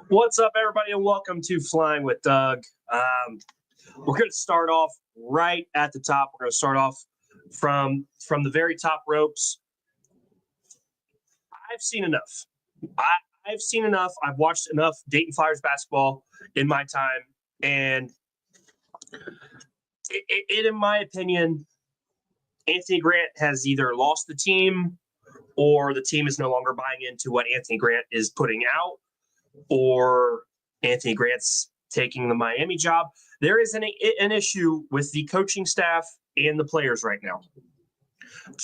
What's up, everybody, and welcome to Flying with Doug. We're going to start off right at the top. We're going to start off from the very top ropes. I've seen enough. I've seen enough. I've watched enough Dayton Flyers basketball in my time, and in my opinion, Anthony Grant has either lost the team or the team is no longer buying into what Anthony Grant is putting out, or Anthony Grant's taking the Miami job. There is an issue with the coaching staff and the players right now.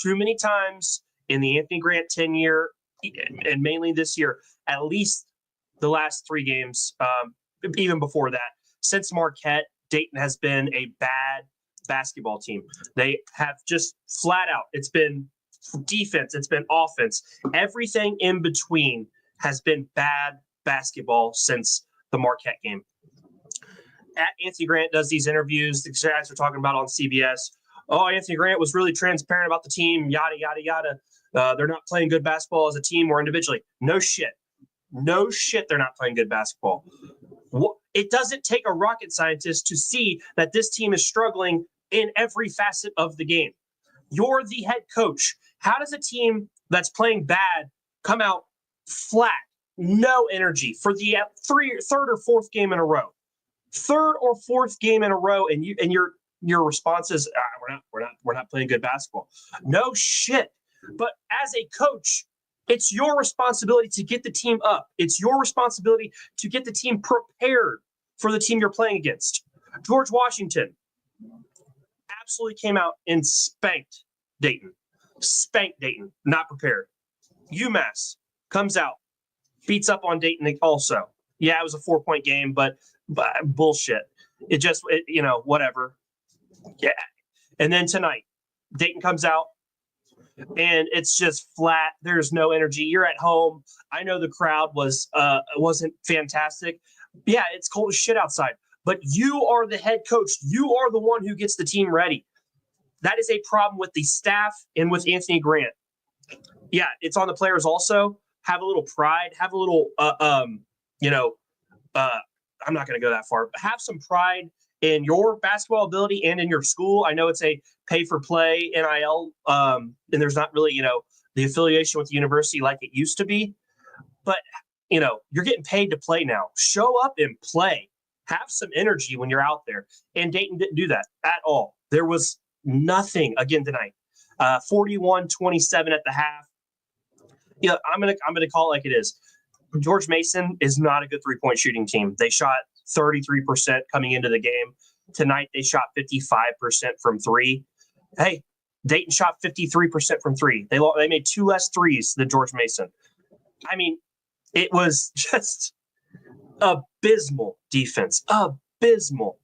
Too many times in the Anthony Grant tenure, and mainly this year, at least the last three games, even before that, since Marquette, Dayton has been a bad basketball team. They have just flat out, it's been defense, it's been offense. Everything in between has been bad basketball since the Marquette game. Anthony Grant does these interviews. The guys are talking about on CBS. Oh, Anthony Grant was really transparent about the team, yada, yada, yada. They're not playing good basketball as a team or individually. No shit. No shit, they're not playing good basketball. It doesn't take a rocket scientist to see that this team is struggling in every facet of the game. You're the head coach. How does a team that's playing bad come out flat, no energy for the third or fourth game in a row? Third or fourth game in a row, and your response is we're not playing good basketball. No shit. But as a coach, it's your responsibility to get the team up. It's your responsibility to get the team prepared for the team you're playing against. George Washington absolutely came out and spanked Dayton. Not prepared. UMass comes out, beats up on Dayton also. Yeah, it was a 4-point game, but bullshit. Whatever. Yeah. And then tonight, Dayton comes out, and it's just flat. There's no energy. You're at home. I know the crowd wasn't fantastic. Yeah, it's cold as shit outside. But you are the head coach. You are the one who gets the team ready. That is a problem with the staff and with Anthony Grant. Yeah, it's on the players also. Have a little pride. Have a little, I'm not going to go that far. But have some pride in your basketball ability and in your school. I know it's a pay-for-play NIL, and there's not really, the affiliation with the university like it used to be. But, you're getting paid to play now. Show up and play. Have some energy when you're out there. And Dayton didn't do that at all. There was nothing again tonight. 41-27 at the half. Yeah, I'm gonna call it like it is. George Mason is not a good three-point shooting team. They shot 33% coming into the game. Tonight they shot 55% from three. Hey, Dayton shot 53% from three. They made 2 less threes than George Mason. I mean, it was just abysmal defense. Abysmal.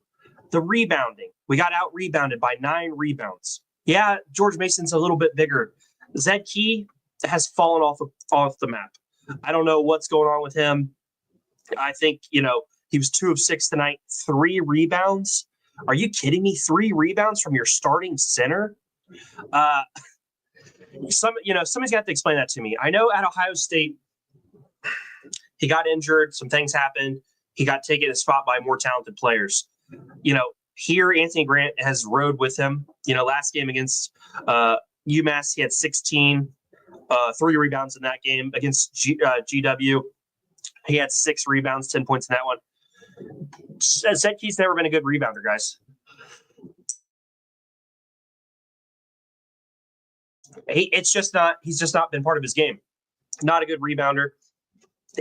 The rebounding. We got out-rebounded by 9 rebounds. Yeah, George Mason's a little bit bigger. Zed Key has fallen off the map. I don't know what's going on with him. I think, he was 2 of 6 tonight. 3 rebounds. Are you kidding me? 3 rebounds from your starting center? Somebody's got to explain that to me. I know at Ohio State, he got injured. Some things happened. He got taken a spot by more talented players. Here Anthony Grant has rode with him. Last game against UMass, he had 16, 3 rebounds in that game. Against GW, he had 6 rebounds, 10 points in that one. Zetke's never been a good rebounder, guys. He's just not been part of his game. Not a good rebounder.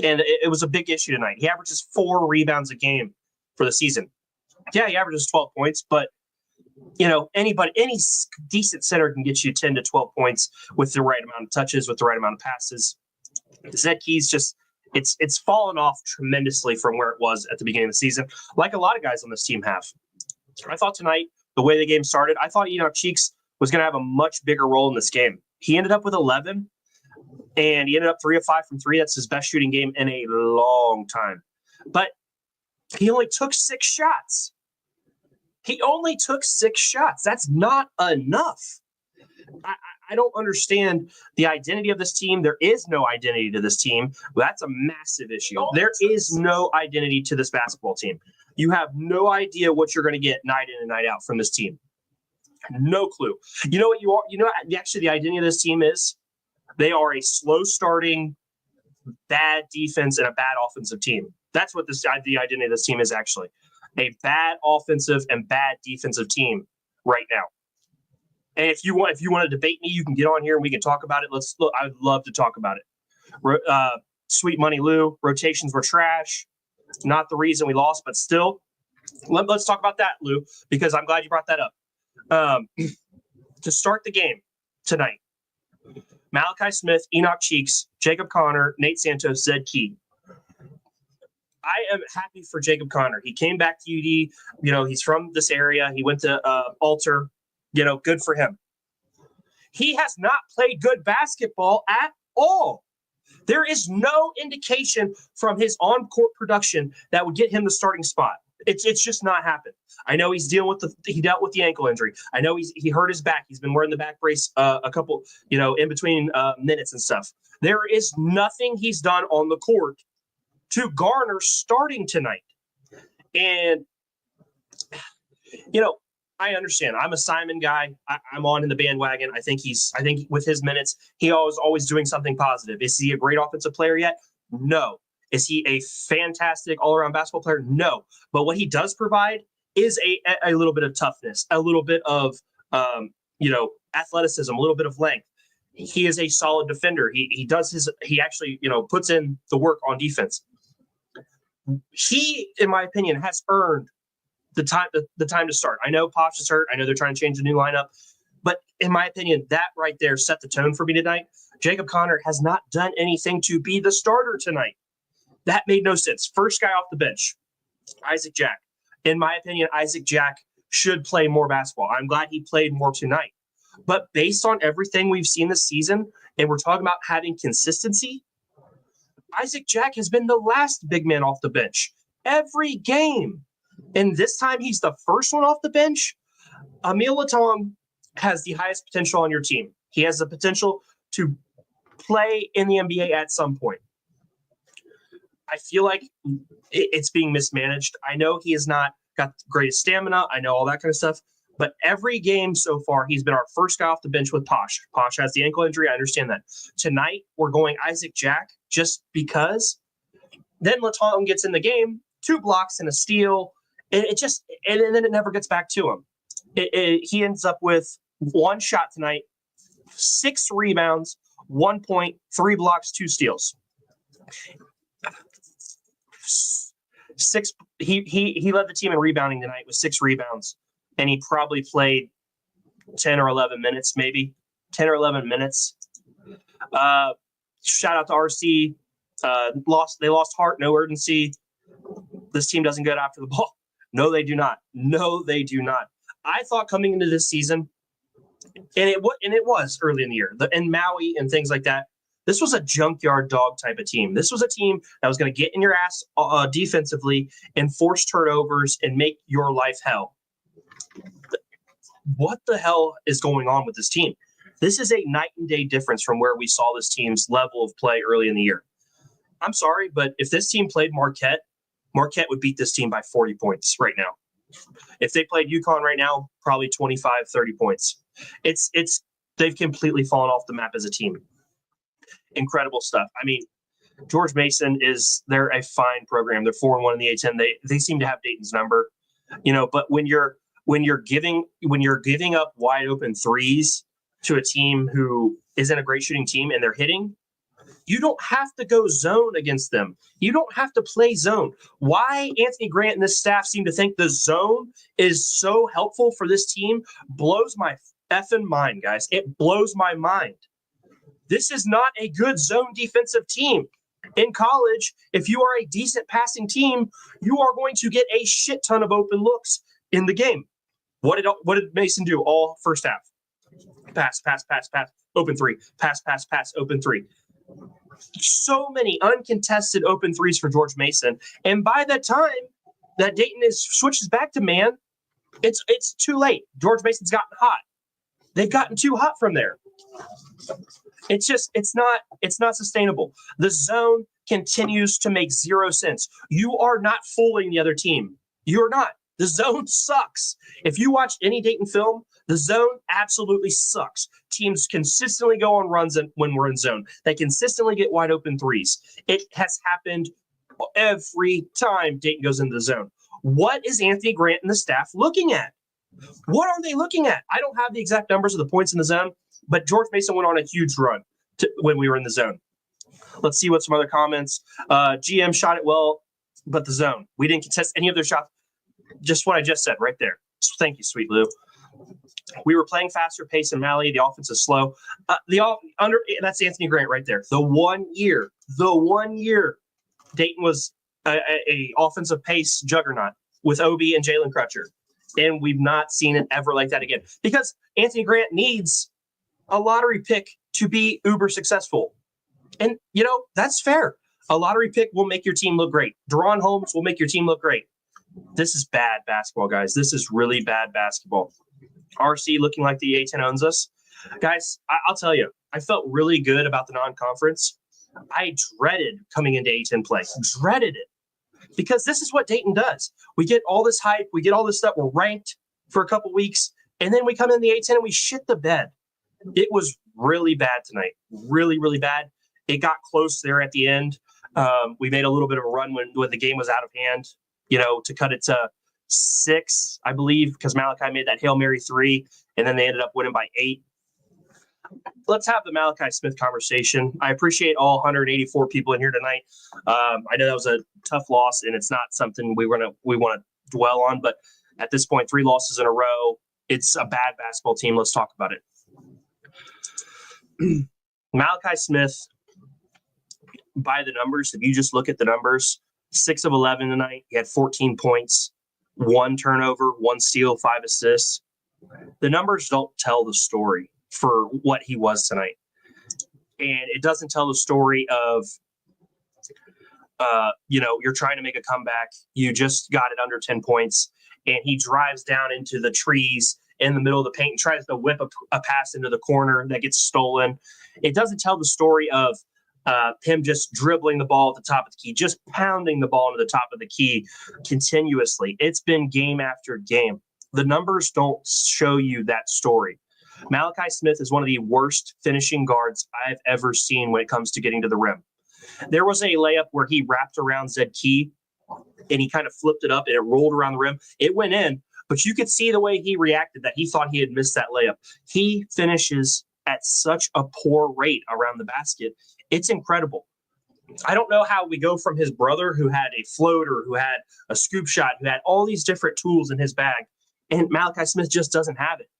And it was a big issue tonight. He averages 4 rebounds a game for the season. Yeah, he averages 12 points, but any decent center can get you 10 to 12 points with the right amount of touches, with the right amount of passes. Zetke's just it's fallen off tremendously from where it was at the beginning of the season, like a lot of guys on this team have. I thought tonight, the way the game started, I thought Enoch Cheeks was going to have a much bigger role in this game. He ended up with 11, and he ended up 3 of 5 from 3. That's his best shooting game in a long time. But he only took 6 shots. That's not enough. I don't understand the identity of this team. There is no identity to this team. That's a massive issue. There is no identity to this basketball team. You have no idea what you're going to get night in and night out from this team. No clue. You know what you are? You know, actually, the identity of this team is they are a slow starting, bad defense and a bad offensive team. That's what the identity of this team is actually. A bad offensive and bad defensive team right now. And if you want to debate me, you can get on here and we can talk about it. I would love to talk about it. Sweet Money Lou, rotations were trash. Not the reason we lost, but still, let's talk about that, Lou, because I'm glad you brought that up. To start the game tonight, Malachi Smith, Enoch Cheeks, Jacob Connor, Nate Santos, Zed Key. I am happy for Jacob Connor. He came back to UD. You know, he's from this area. He went to Alter. You know, good for him. He has not played good basketball at all. There is no indication from his on-court production that would get him the starting spot. It's just not happened. I know he dealt with the ankle injury. I know he hurt his back. He's been wearing the back brace a couple, in between minutes and stuff. There is nothing he's done on the court to garner starting tonight. And, I understand. I'm a Simon guy. I'm on in the bandwagon. I think with his minutes, he always doing something positive. Is he a great offensive player yet? No. Is he a fantastic all-around basketball player? No. But what he does provide is a little bit of toughness, a little bit of athleticism, a little bit of length. He is a solid defender. He actually puts in the work on defense. He, in my opinion, has earned the time to start. I know Pops is hurt. I know they're trying to change the new lineup. But in my opinion, that right there set the tone for me tonight. Jacob Connor has not done anything to be the starter tonight. That made no sense. First guy off the bench, Isaac Jack. In my opinion, Isaac Jack should play more basketball. I'm glad he played more tonight. But based on everything we've seen this season, and we're talking about having consistency, Isaac Jack has been the last big man off the bench every game. And this time he's the first one off the bench. Emil Latong has the highest potential on your team. He has the potential to play in the NBA at some point. I feel like it's being mismanaged. I know he has not got the greatest stamina. I know all that kind of stuff. But every game so far, he's been our first guy off the bench with Posh. Posh has the ankle injury. I understand that. Tonight, we're going Isaac Jack just because. Then Latong gets in the game, 2 blocks and a steal. And then it never gets back to him. He ends up with 1 shot tonight, 6 rebounds, 1 point, 3 blocks, 2 steals. He led the team in rebounding tonight with 6 rebounds, and he probably played 10 or 11 minutes, maybe 10 or 11 minutes. Shout out to RC. They lost heart, no urgency. This team doesn't get after the ball. No, they do not. No, they do not. I thought coming into this season, and it was early in the year, and Maui and things like that, this was a junkyard dog type of team. This was a team that was going to get in your ass defensively and force turnovers and make your life hell. What the hell is going on with this team? This is a night and day difference from where we saw this team's level of play early in the year. I'm sorry, but if this team played Marquette would beat this team by 40 points right now. If they played UConn right now, probably 25, 30 points. They've completely fallen off the map as a team. Incredible stuff. I mean, George Mason they're a fine program. They're 4-1 in the A-10. They seem to have Dayton's number, but when you're giving up wide open threes to a team who isn't a great shooting team and they're hitting, you don't have to go zone against them. You don't have to play zone. Why Anthony Grant and this staff seem to think the zone is so helpful for this team blows my effing mind, guys. It blows my mind. This is not a good zone defensive team. In college, if you are a decent passing team, you are going to get a shit ton of open looks in the game. What did Mason do all first half? Pass, open 3. Pass, open 3. So many uncontested open threes for George Mason. And by the time that Dayton switches back to man, it's too late. George Mason's gotten hot. They've gotten too hot from there. It's not sustainable. The zone continues to make zero sense. You are not fooling the other team. You're not. The zone sucks. If you watch any Dayton film, the zone absolutely sucks. Teams consistently go on runs when we're in zone. They consistently get wide open threes. It has happened every time Dayton goes into the zone. What is Anthony Grant and the staff looking at? What are they looking at? I don't have the exact numbers of the points in the zone, but George Mason went on a huge run when we were in the zone. Let's see what some other comments. GM shot it well, but the zone. We didn't contest any of their shots. Just what I just said right there. So thank you, Sweet Lou. We were playing faster pace in Mally. The offense is slow. That's Anthony Grant right there. The one year Dayton was a offensive pace juggernaut with Obi and Jalen Crutcher. And we've not seen it ever like that again. Because Anthony Grant needs a lottery pick to be uber successful. And, that's fair. A lottery pick will make your team look great. Deron Holmes will make your team look great. This is bad basketball, guys. This is really bad basketball. RC looking like the A10 owns us. Guys, I'll tell you, I felt really good about the non-conference. I dreaded coming into A10 play. Dreaded it. Because this is what Dayton does. We get all this hype. We get all this stuff. We're ranked for a couple weeks. And then we come in the A10 and we shit the bed. It was really bad tonight. Really, really bad. It got close there at the end. We made a little bit of a run when the game was out of hand, to cut it to 6, I believe, because Malachi made that Hail Mary 3, and then they ended up winning by 8. Let's have the Malachi Smith conversation. I appreciate all 184 people in here tonight. I know that was a tough loss, and it's not something we want to dwell on. But at this point, 3 losses in a row. It's a bad basketball team. Let's talk about it. Malachi Smith, by the numbers, if you just look at the numbers, 6 of 11 tonight. He had 14 points, 1 turnover, 1 steal, 5 assists. The numbers don't tell the story for what he was tonight. And it doesn't tell the story of, you're trying to make a comeback. You just got it under 10 points, and he drives down into the trees in the middle of the paint and tries to whip a pass into the corner that gets stolen. It doesn't tell the story of him just dribbling the ball at the top of the key, just pounding the ball into the top of the key continuously. It's been game after game. The numbers don't show you that story. Malachi Smith is one of the worst finishing guards I've ever seen when it comes to getting to the rim. There was a layup where he wrapped around Zed Key and he kind of flipped it up and it rolled around the rim. It went in, but you could see the way he reacted that he thought he had missed that layup. He finishes at such a poor rate around the basket. It's incredible. I don't know how we go from his brother who had a floater, who had a scoop shot, who had all these different tools in his bag, and Malachi Smith just doesn't have it.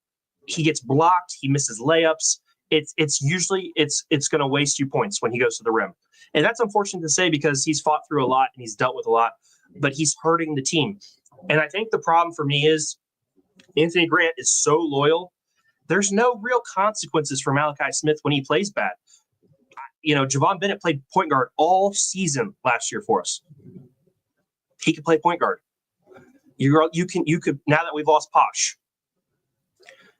He gets blocked. He misses layups. It's usually going to waste you points when he goes to the rim. And that's unfortunate to say because he's fought through a lot and he's dealt with a lot, but he's hurting the team. And I think the problem for me is Anthony Grant is so loyal. There's no real consequences for Malachi Smith when he plays bad. Javon Bennett played point guard all season last year for us. He could play point guard. You could now that we've lost Posh.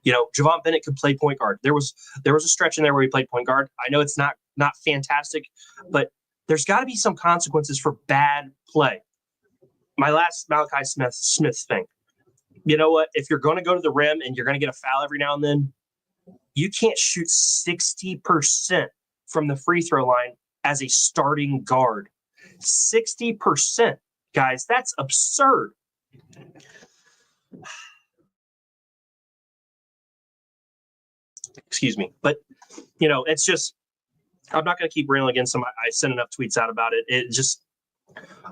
Javon Bennett could play point guard. There was a stretch in there where he played point guard. I know it's not fantastic, but there's got to be some consequences for bad play. My last Malachi Smith thing. You know what? If you're going to go to the rim and you're going to get a foul every now and then, you can't shoot 60% from the free throw line as a starting guard. 60%, guys. That's absurd. Excuse me. But, it's just, I'm not going to keep railing against him. I sent enough tweets out about it. It just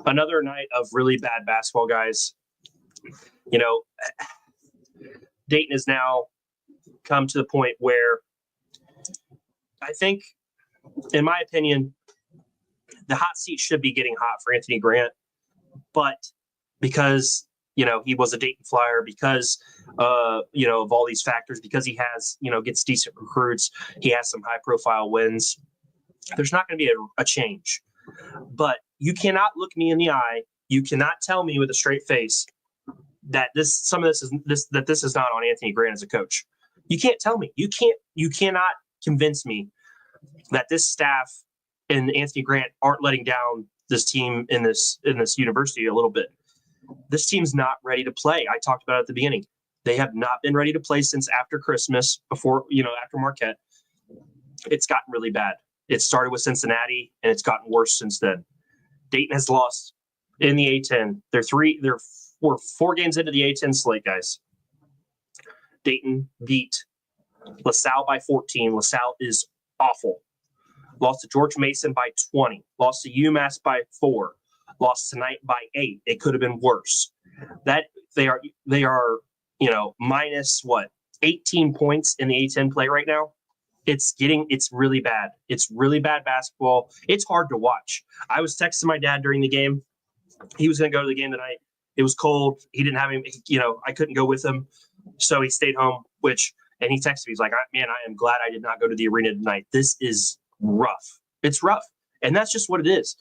another night of really bad basketball, guys. Dayton has now come to the point where I think, in my opinion, the hot seat should be getting hot for Anthony Grant. But because, he was a Dayton Flyer, because, of all these factors, because he has, gets decent recruits, he has some high profile wins, there's not going to be a change. But you cannot look me in the eye. You cannot tell me with a straight face that this is not on Anthony Grant as a coach. You can't tell me. You cannot convince me that this staff and Anthony Grant aren't letting down this team in this university a little bit. This team's not ready to play. I talked about it at the beginning. They have not been ready to play since after Christmas, after Marquette. It's gotten really bad. It started with Cincinnati, and it's gotten worse since then. Dayton has lost in the A10. We're 4 games into the A10 slate, guys. Dayton beat LaSalle by 14. LaSalle is awful. Lost to George Mason by 20. Lost to UMass by 4. Lost tonight by 8. It could have been worse. That they are minus 18 points in the A10 play right now. It's really bad. It's really bad basketball. It's hard to watch. I was texting my dad during the game. He was going to go to the game tonight. It was cold. He didn't have him. I couldn't go with him, so he stayed home. And he texted me. He's like, "Man, I am glad I did not go to the arena tonight. This is rough. It's rough, and that's just what it is."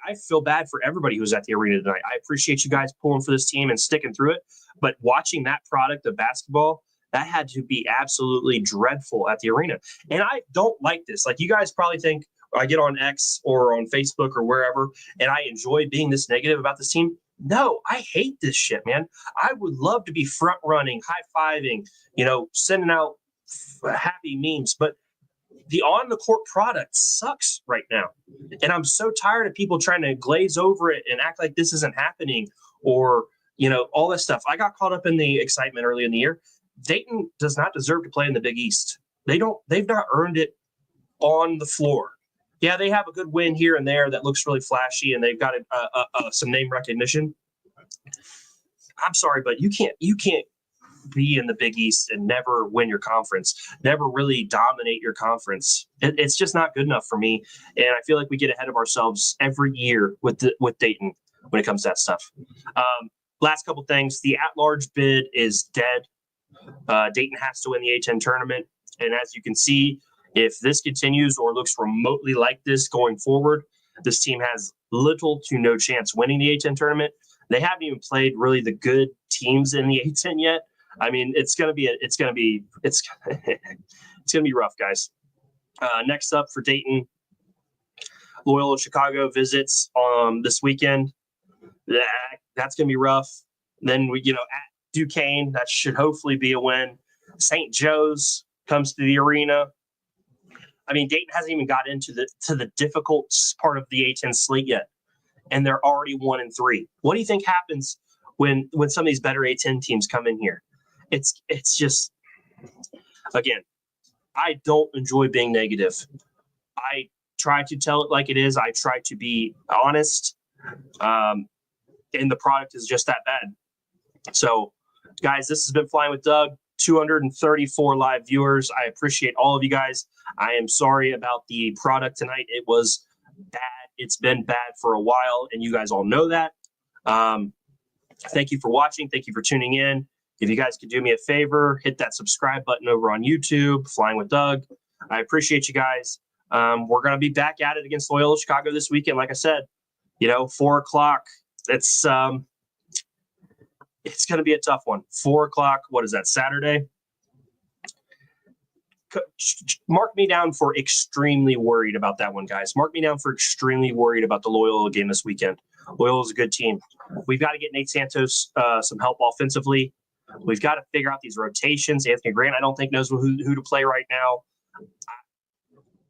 I feel bad for everybody who's at the arena tonight. I appreciate you guys pulling for this team and sticking through it. But watching that product of basketball, that had to be absolutely dreadful at the arena. And I don't like this. Like, you guys probably think I get on X or on Facebook or wherever, and I enjoy being this negative about this team. No, I hate this shit, man. I would love to be front running, high-fiving, sending out happy memes. But the on-the-court product sucks right now. And I'm so tired of people trying to glaze over it and act like this isn't happening or, all this stuff. I got caught up in the excitement early in the year. Dayton does not deserve to play in the Big East. They've not earned it on the floor. Yeah, they have a good win here and there that looks really flashy, and they've got some name recognition. I'm sorry, but you can't be in the Big East and never win your conference, never really dominate your conference. It's just not good enough for me, and I feel like we get ahead of ourselves every year with Dayton when it comes to that stuff. Last couple things: the at-large bid is dead. Dayton has to win the A10 tournament, and as you can see, if this continues or looks remotely like this going forward, this team has little to no chance winning the A10 tournament. They haven't even played really the good teams in the A10 yet. I mean, it's gonna be rough, guys. Next up for Dayton, Loyola Chicago visits this weekend. That's gonna be rough. Then at Duquesne, that should hopefully be a win. St. Joe's comes to the arena. I mean, Dayton hasn't even got into the difficult part of the A10 slate yet, and they're already 1-3. What do you think happens when some of these better A10 teams come in here? It's just, again, I don't enjoy being negative. I try to tell it like it is. I try to be honest, and the product is just that bad. So, guys, this has been Flying with Doug. 234 live viewers. I appreciate all of you guys. I am sorry about the product tonight. It was bad. It's been bad for a while, and you guys all know that. Thank you for watching. Thank you for tuning in. If you guys could do me a favor, hit that subscribe button over on YouTube, Flying with Doug. I appreciate you guys. We're going to be back at it against Loyola Chicago this weekend. Like I said, 4:00. It's going to be a tough one. 4:00. What is that, Saturday? Mark me down for extremely worried about that one, guys. Mark me down for extremely worried about the Loyola game this weekend. Loyola's a good team. We've got to get Nate Santos some help offensively. We've got to figure out these rotations. Anthony Grant, I don't think, knows who to play right now.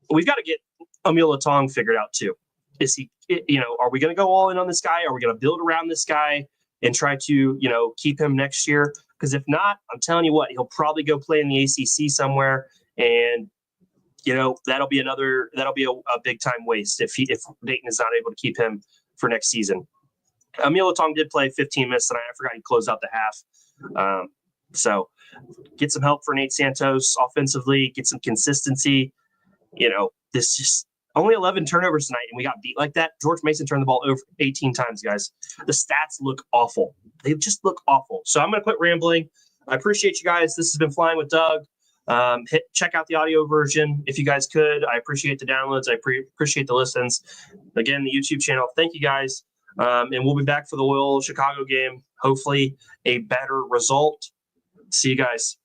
We've got to get Emil Latong figured out too. Are we going to go all in on this guy? Are we going to build around this guy and try to, keep him next year? Because if not, I'm telling you what, he'll probably go play in the ACC somewhere, and that'll be a big time waste if Dayton is not able to keep him for next season. Emil Latong did play 15 minutes tonight. I forgot he closed out the half. So get some help for Nate Santos offensively. Get some consistency. This just only 11 turnovers tonight, and we got beat like that. George Mason turned the ball over 18 times, guys. The stats look awful. They just look awful. So I'm going to quit rambling. I appreciate you guys. This has been Flying with Doug. Check out the audio version if you guys could. I appreciate the downloads. I appreciate the listens. Again, the YouTube channel. Thank you guys. And we'll be back for the Loyola Chicago game. Hopefully a better result. See you guys.